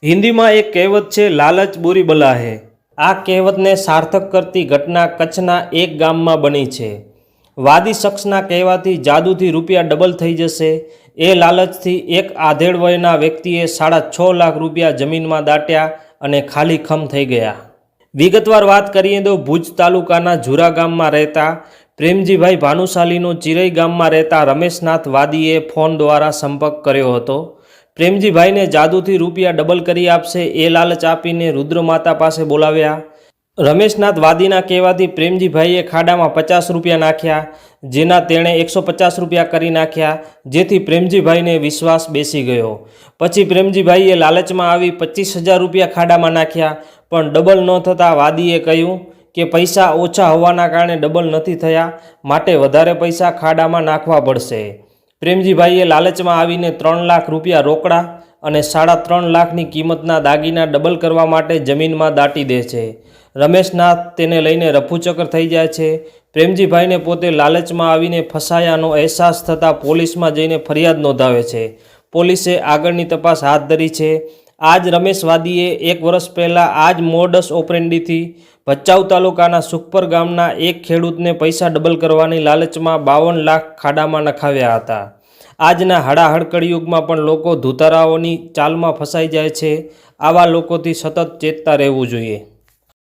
હિન્દીમાં એક કહેવત છે, લાલચ બુરી બલા હે। આ કહેવતને સાર્થક કરતી ઘટના કચ્છના એક ગામમાં બની છે। વાદી શખ્સના કહેવાથી જાદુથી રૂપિયા ડબલ થઈ જશે એ લાલચથી એક આધેડ વયના વ્યક્તિએ 6.5 લાખ રૂપિયા જમીનમાં દાટ્યા અને ખાલી ખમ થઈ ગયા। વિગતવાર વાત કરીએ તો ભુજ તાલુકાના ઝુરા ગામમાં રહેતા પ્રેમજીભાઈ ભાનુશાલીનો ચિરઈ ગામમાં રહેતા રમેશનાથ વાદીએ ફોન દ્વારા સંપર્ક કર્યો હતો। પ્રેમજીભાઈને જાદુથી રૂપિયા ડબલ કરી આપશે એ લાલચ આપીને રુદ્રમાતા પાસે બોલાવ્યા। રમેશનાથ વાદીના કહેવાથી પ્રેમજીભાઈએ ખાડામાં 50 રૂપિયા નાખ્યા, જેના તેણે 150 રૂપિયા કરી નાખ્યા, જેથી પ્રેમજીભાઈને વિશ્વાસ બેસી ગયો। પછી પ્રેમજીભાઈએ લાલચમાં આવી 25,000 રૂપિયા ખાડામાં નાખ્યા, પણ ડબલ ન થતાં વાદીએ કહ્યું કે પૈસા ઓછા હોવાના કારણે ડબલ નથી થયા, માટે વધારે પૈસા ખાડામાં નાખવા પડશે। પ્રેમજીભાઈએ લાલચમાં આવીને 3 લાખ રૂપિયા રોકડા અને 3.5 લાખની કિંમતના દાગીના ડબલ કરવા માટે જમીનમાં દાટી દે છે। રમેશનાથ તેને લઈને રફુચક્કર થઈ જાય છે। પ્રેમજીભાઈને પોતે લાલચમાં આવીને ફસાયાનો અહેસાસ થતાં પોલીસમાં જઈને ફરિયાદ નોંધાવે છે। પોલીસે આગળની તપાસ હાથ ધરી છે। આ જ રમેશવાદીએ 1 વર્ષ પહેલાં આ જ મોડસ ઓપરેન્ડીથી ભચાઉ તાલુકાના સુખપર ગામના એક ખેડૂતને પૈસા ડબલ કરવાની લાલચમાં 52 લાખ ખાડામાં નખાવ્યા હતા। આજના હડાહડ કળિયુગમાં પણ લોકો ધૂતારાઓની ચાલમાં ફસાઈ જાય છે। આવા લોકોથી સતત ચેતતા રહેવું જોઈએ।